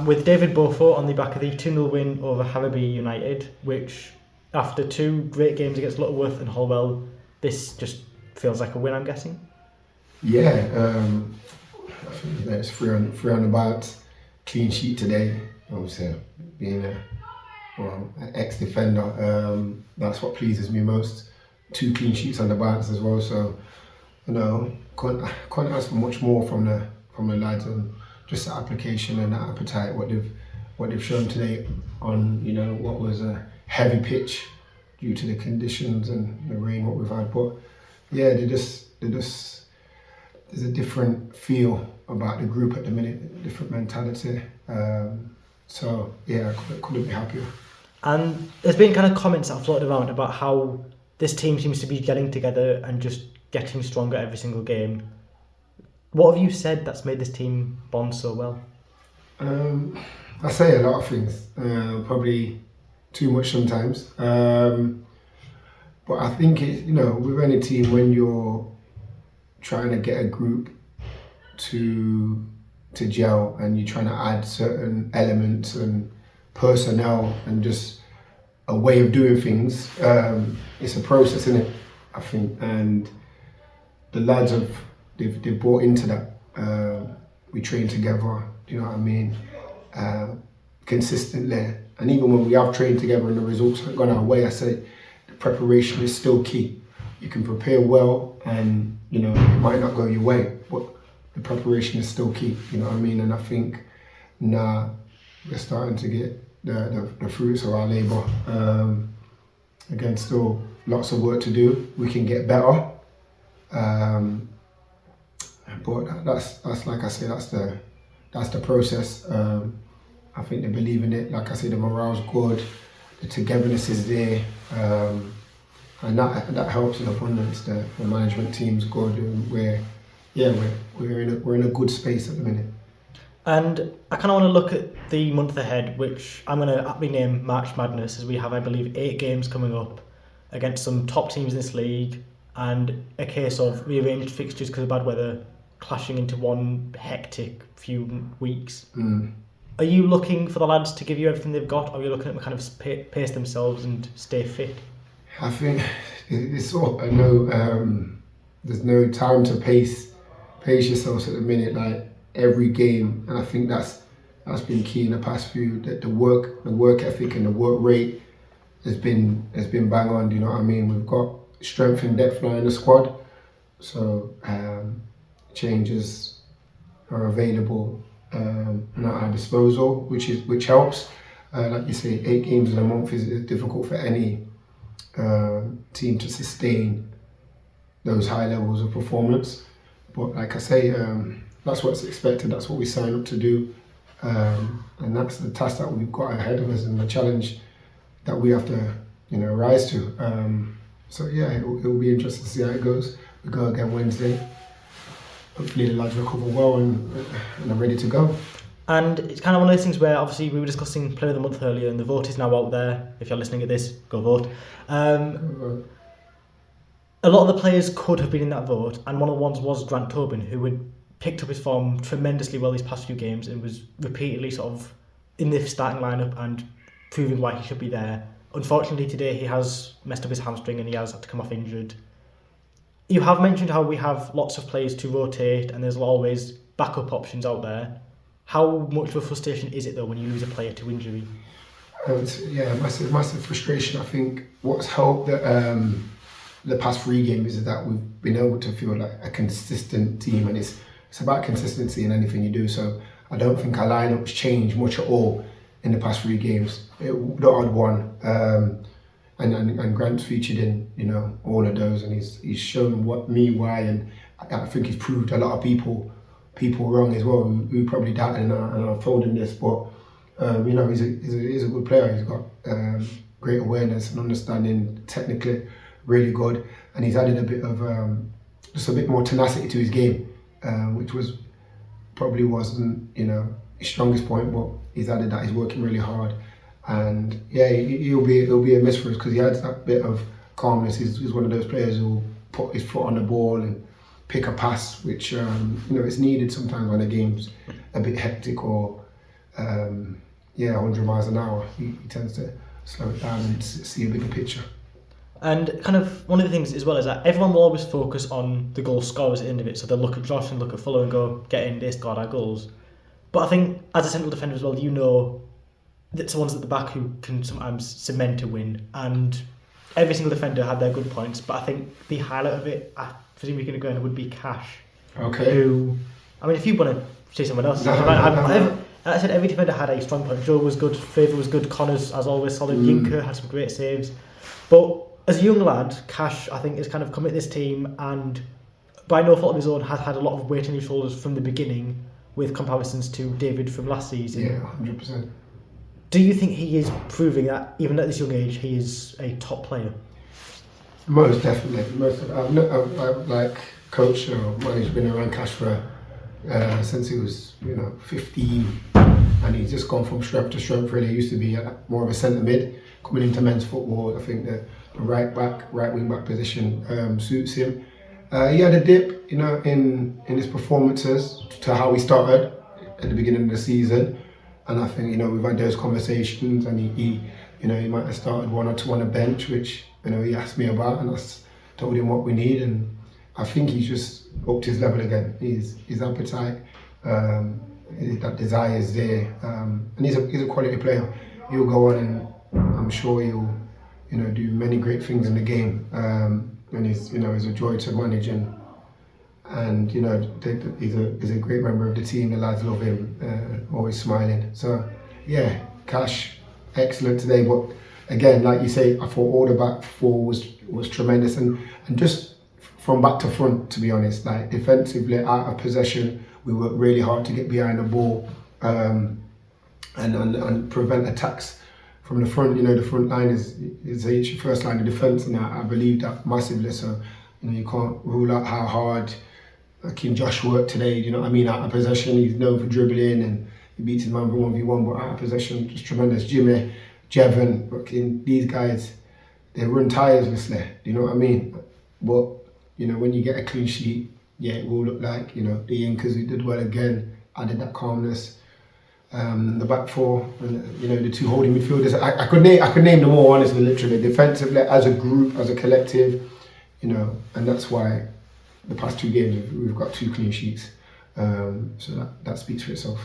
With David Boafo on the back of the 2-0 win over Harrowby United, which after two great games against Lutterworth and Holwell, this just feels like a win, I'm guessing? Yeah, I think that's three on the bounce, clean sheet today. Obviously, being an ex-defender, that's what pleases me most. 2 clean sheets on the bounce as well, so couldn't ask for much more from the lads, and just the application and the appetite, what they've shown today on what was a heavy pitch due to the conditions and the rain what we've had. But yeah, there's a different feel about the group at the minute, different mentality. So yeah, I couldn't be happier. And there's been kind of comments that have floated around about how this team seems to be getting together and just getting stronger every single game. What have you said that's made this team bond so well? I say a lot of things, probably too much sometimes. But I think with any team, when you're trying to get a group to gel and you're trying to add certain elements and personnel and just a way of doing things, it's a process, isn't it? I think, and the lads they've bought into that. We train together, do you know what I mean? Consistently, and even when we have trained together and the results have gone our way, I say the preparation is still key. You can prepare well, and it might not go your way, but the preparation is still key. You know what I mean? And I think now we're starting to get the fruits of our labour. Again, still lots of work to do. We can get better. But that's like I say, that's the process. I think they believe in it. Like I say, the morale's good, the togetherness is there, and that helps in abundance. The management team's good, and we're in a good space at the minute. And I kind of want to look at the month ahead, which I'm going to aptly name March Madness, as we have, I believe, 8 games coming up against some top teams in this league, and a case of rearranged fixtures because of bad weather clashing into one hectic few weeks. Are you looking for the lads to give you everything they've got, or are you looking at them kind of pace themselves and stay fit? I think it's all, I know there's no time to pace yourselves at the minute, like every game, and I think that's been key in the past few. That the work ethic and the work rate has been bang on. Do you know what I mean? We've got strength and depth now in the squad, so changes are available at our disposal, which helps. Like you say, 8 games in a month is difficult for any team to sustain those high levels of performance. But like I say, that's what's expected. That's what we sign up to do, and that's the task that we've got ahead of us and the challenge that we have to, rise to. So yeah, it'll be interesting to see how it goes. We go again Wednesday. Hopefully the lads recover well and are ready to go. And it's kind of one of those things where obviously we were discussing Player of the Month earlier, and the vote is now out there. If you're listening at this, go vote. A lot of the players could have been in that vote, and one of the ones was Grant Tobin, who had picked up his form tremendously well these past few games and was repeatedly sort of in the starting lineup and proving why he should be there. Unfortunately today he has messed up his hamstring and he has had to come off injured. You have mentioned how we have lots of players to rotate and there's always backup options out there. How much of a frustration is it though when you lose a player to injury? Massive frustration. I think what's helped the past 3 games is that we've been able to feel like a consistent team, and it's about consistency in anything you do. So I don't think our lineup's changed much at all in the past 3 games. The odd one, and Grant's featured in all of those, and he's shown why, and I think he's proved a lot of people wrong as well, who probably doubted and are folding this. But he's a good player. He's got great awareness and understanding, technically really good, and he's added a bit of just a bit more tenacity to his game, which probably wasn't his strongest point, but he's added that. He's working really hard, and yeah, it'll be a miss for us because he adds that bit of calmness. He's one of those players who will put his foot on the ball and pick a pass, which is needed sometimes when the game's a bit hectic or 100 miles an hour. He tends to slow it down and see a bigger picture. And kind of one of the things as well is that everyone will always focus on the goal scorers at the end of it. So they'll look at Josh and look at Fuller and go, get in, they scored our goals. But I think as a central defender as well, you know that someone's at the back who can sometimes cement a win. And every single defender had their good points. But I think the highlight of it, I presume you're going to go in, would be Cash. Okay. Who, I mean, if you want to say someone else, I said every defender had a strong point. Joe was good, Favour was good, Connors, as always, solid. Yinka had some great saves. But as a young lad, Cash, I think, has kind of come at this team and, by no fault of his own, has had a lot of weight on his shoulders from the beginning with comparisons to David from last season. Yeah, 100%. Do you think he is proving that, even at this young age, he is a top player? Most definitely. I've like coached or managed, been around Cash for since he was 15, and he's just gone from strength to strength. Really, he used to be more of a centre mid. Coming into men's football, I think the right wing back position suits him. He had a dip, in his performances to how he started at the beginning of the season, and I think we've had those conversations, and he might have started 1 or 2 on the bench, which he asked me about, and I told him what we need, and I think he's just upped his level again. His appetite, that desire is there, and he's a quality player. He'll go on, and I'm sure he'll do many great things in the game, and he's a joy to manage, and he's a great member of the team. The lads love him, always smiling. So yeah, Cash, excellent today. But again, like you say, I thought all the back four was tremendous, and just from back to front, to be honest, like defensively, out of possession, we worked really hard to get behind the ball, and prevent attacks from the front. The front line is each first line of defence, and I believe that massively. So you can't rule out how hard King Josh worked today. You know what I mean? Out of possession, he's known for dribbling and he beats his man for 1v1, but out of possession, just tremendous. Jimmy, Jevon, these guys, they run tirelessly. You know what I mean? But when you get a clean sheet, yeah, it will look like the Yinkas who did well again, added that calmness. The back four, and the 2 holding midfielders. I could name them all, honestly, literally. Defensively, as a group, as a collective, and that's why the past 2 games we've got 2 clean sheets. So that speaks for itself.